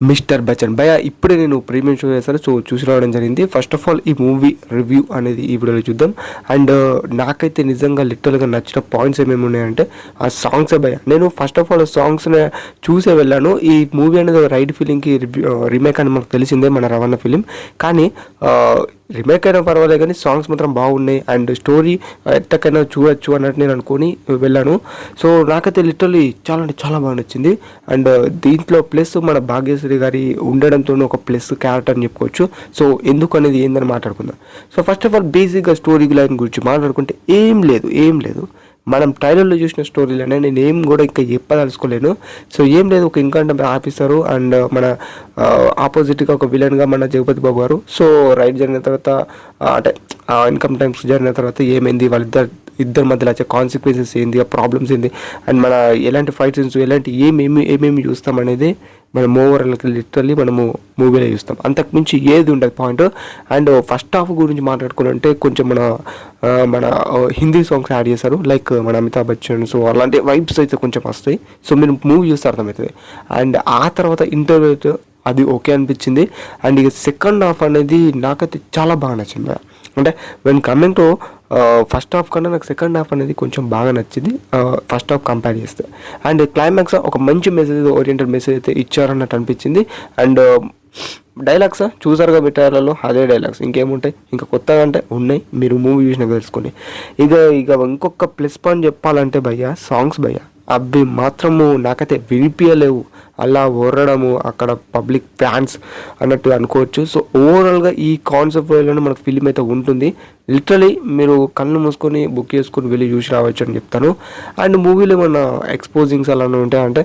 Mister Bachchan భయ్యా ఇప్పుడే నేను ప్రీమియం షో చేశాను. సో చూసి రావడం జరిగింది. ఫస్ట్ ఆఫ్ ఆల్ ఈ మూవీ రివ్యూ అనేది ఈ వీడియోలో చూద్దాం. అండ్ నాకైతే నిజంగా లిటరల్గా నచ్చిన పాయింట్స్ ఏమేమి ఉన్నాయంటే ఆ సాంగ్సే భయ్యా. నేను ఫస్ట్ ఆఫ్ ఆల్ సాంగ్స్ని చూసే వెళ్ళాను. ఈ మూవీ అనేది రైడ్ ఫిలింకి రీమేక్ అని మనకు తెలిసిందే, మన రవాణా ఫిలిం. కానీ రీమేక్ అయినా పర్వాలేదు కానీ సాంగ్స్ మాత్రం బాగున్నాయి. అండ్ స్టోరీ ఎంతకైనా చూడొచ్చు అన్నట్టు నేను అనుకొని వెళ్ళాను. సో నాకైతే లిటరలీ చాలా అంటే చాలా బాగా నచ్చింది. అండ్ దీంట్లో ప్లస్ మన భాగ్యశ్రీ గారి ఉండడంతో ఒక ప్లస్ క్యారెక్టర్ అని చెప్పుకోవచ్చు. సో ఎందుకు అనేది ఏందని మాట్లాడుకుందాం. సో ఫస్ట్ ఆఫ్ ఆల్ బేసిక్గా స్టోరీ లైన్ గురించి మాట్లాడుకుంటే ఏం లేదు మనం ట్రైలర్లో చూసిన స్టోరీలోనే నేను ఏం కూడా ఇంకా చెప్పదలుచుకోలేను. సో ఏం లేదు, ఒక ఇన్కమ్ ఆఫీసరు అండ్ మన ఆపోజిట్గా ఒక విలన్గా మన జగపతి బాబు గారు. సో రైడ్ జరిగిన తర్వాత అంటే ఇన్కమ్ ట్యాక్స్ జరిగిన తర్వాత ఏమైంది, ఇద్దరి మధ్యలో వచ్చే కాన్సిక్వెన్సెస్ ఏంది, ఆ ప్రాబ్లమ్స్ ఏంది, అండ్ మన ఎలాంటి ఫైట్ సీన్స్ ఎలాంటి ఏమేమి చూస్తాం అనేది మనం ఓవరాల్కి లిటరల్లీ మనము మూవీలో చూస్తాం. అంతకుమించి ఏది ఉండదు పాయింట్. అండ్ ఫస్ట్ హాఫ్ గురించి మాట్లాడుకోవాలంటే కొంచెం మన హిందీ సాంగ్స్ యాడ్ చేశారు, లైక్ మన అమితాబ్ బచ్చన్. సో అలాంటి వైబ్స్ అయితే కొంచెం వస్తాయి. సో మీరు మూవీ చూస్తే అర్థమవుతుంది. అండ్ ఆ తర్వాత ఇంటర్వ్యూ అది ఓకే అనిపించింది. అండ్ ఇక సెకండ్ హాఫ్ అనేది నాకైతే చాలా బాగా నచ్చింది. అంటే when coming to first half కన్నా నాకు సెకండ్ హాఫ్ అనేది కొంచెం బాగా నచ్చింది ఫస్ట్ హాఫ్ కంపేర్ చేస్తే. అండ్ క్లైమాక్స్ ఒక మంచి మెసేజ్ ఓరియంటెడ్ మెసేజ్ అయితే ఇచ్చారన్నట్టు అనిపించింది. అండ్ డైలాగ్స్ చూసారుగా బిట్టార్లలో అదే డైలాగ్స్, ఇంకేముంటాయి ఇంకా కొత్తగా అంటే ఉన్నాయి, మీరు మూవీ చూసినా తెలుసుకొని. ఇక ఇంకొక ప్లస్ పాయింట్ చెప్పాలంటే భయ్యా సాంగ్స్ భయ్యా అవి మాత్రము నాకైతే వినిపించలేవు. అలా ఓరడము అక్కడ పబ్లిక్ ఫ్యాన్స్ అన్నట్టు అనుకోవచ్చు. సో ఓవరాల్గా ఈ కాన్సెప్ట్ వేలోనే మనకు ఫిలిం అయితే ఉంటుంది. లిటరలీ మీరు కళ్ళు మూసుకొని బుక్ చేసుకొని వెళ్ళి చూసి రావచ్చు అని చెప్తాను. అండ్ మూవీలో ఏమన్నా ఎక్స్పోజింగ్స్ అలా ఉంటాయంటే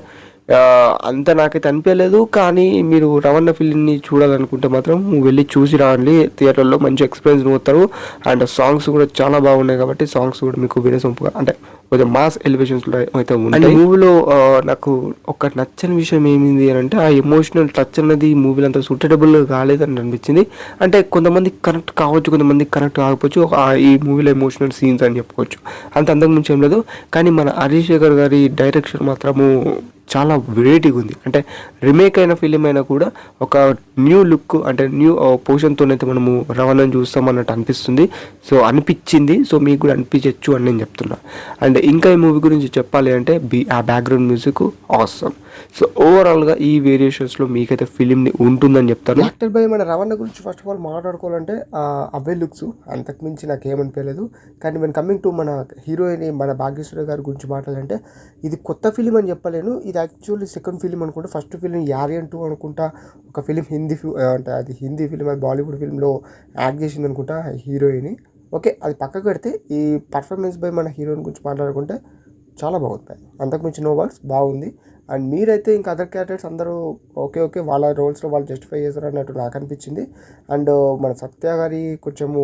అంత నాకైతే అనిపించలేదు. కానీ మీరు రవాణా ఫిలింని చూడాలనుకుంటే మాత్రం వెళ్ళి చూసి రావండి. థియేటర్లో మంచి ఎక్స్పీరియన్స్ పోతారు. అండ్ సాంగ్స్ కూడా చాలా బాగున్నాయి కాబట్టి సాంగ్స్ కూడా మీకు వినసొంపుగా అంటే కొంచెం మాస్ ఎలివేషన్స్లో అయితే ఉన్నాయి. అండ్ మూవీలో నాకు ఒక నచ్చని విషయం ఏమింది అని అంటే ఆ ఎమోషనల్ టచ్ అన్నది మూవీలో అంత సూటబుల్ కాలేదని అనిపించింది. అంటే కొంతమంది కనెక్ట్ కావచ్చు, కొంతమంది కనెక్ట్ కాకపోవచ్చు ఈ మూవీలో ఎమోషనల్ సీన్స్ అని చెప్పుకోవచ్చు. అంత అంతకు మించి ఏం లేదు. కానీ మన హరీష్ శేఖర్ గారి డైరెక్షన్ మాత్రము చాలా వెరైటీగా ఉంది. అంటే రీమేక్ అయిన ఫిలిం అయినా కూడా ఒక న్యూ లుక్ అంటే న్యూ పోషన్తోనైతే మనము రవాణాను చూస్తాం అన్నట్టు అనిపిస్తుంది. సో అనిపించింది. సో మీకు కూడా అనిపించచ్చు అని నేను చెప్తున్నా. అండ్ ఇంకా ఈ మూవీ గురించి చెప్పాలి అంటే ఆ బ్యాక్గ్రౌండ్ మ్యూజిక్ ఆసమ్. సో ఓవరాల్గా ఈ వేరియేషన్స్లో మీకైతే ఫిలింని ఉంటుందని చెప్తాను. యాక్టర్ బై మన రవాణా గురించి ఫస్ట్ ఆఫ్ ఆల్ మాట్లాడుకోవాలంటే అవే లుక్స్ అంతకుమించి నాకు ఏమనిపించలేదు. కానీ మన కమింగ్ టు మన హీరోయిన్ మన భాగ్యశ్రీ గారి గురించి మాట్లాడాలంటే ఇది కొత్త ఫిలిం అని చెప్పలేను. ఇది యాక్చువల్లీ సెకండ్ ఫిలిం అనుకుంటా. ఫస్ట్ ఫిలిం యారియన్ 2 అనుకుంటా, ఒక ఫిలిం అంటే అది హిందీ ఫిలిం, అది బాలీవుడ్ ఫిలింలో యాక్ట్ చేసింది అనుకుంటా హీరోయిన్. ఓకే, అది పక్కకు పెడితే ఈ పర్ఫార్మెన్స్ బై మన హీరోయిన్ గురించి మాట్లాడుకుంటే చాలా బాగుంది. అంతకుమించి నో వర్డ్స్, బాగుంది. అండ్ మీరైతే ఇంకా అదర్ క్యారెక్టర్స్ అందరూ ఓకే వాళ్ళ రోల్స్లో వాళ్ళు జస్టిఫై చేస్తారు అన్నట్టు నాకు అనిపించింది. అండ్ మన సత్య గారి కొంచెము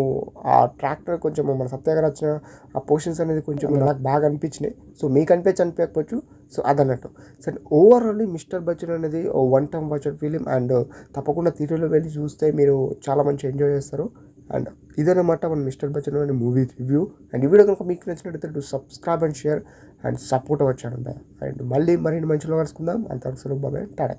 ఆ ట్రాక్టర్ కొంచెము మన సత్య గారు వచ్చిన ఆ పోర్షన్స్ అనేది కొంచెం నాకు బాగా అనిపించినాయి. సో మీకు అనిపించకపోవచ్చు. సో అదన్నట్టు. సో ఓవరాల్లీ మిస్టర్ బచ్చన్ అనేది ఓ one time watch film. And తప్పకుండా థియేటర్లో వెళ్ళి చూస్తే మీరు చాలా మంచి ఎంజాయ్ చేస్తారు. అండ్ ఇదన్నమాట మన మిస్టర్ బచ్చన్ అనే మూవీ రివ్యూ. అండ్ ఈ వీడియో కనుక మీకు నచ్చినట్లయితే to subscribe and share and support అవ్వచ్చు. అండ్ మళ్ళీ మరిన్ని మంచిలో కలుసుకుందాం. అంతవరకు బాబాయ్, టాటా.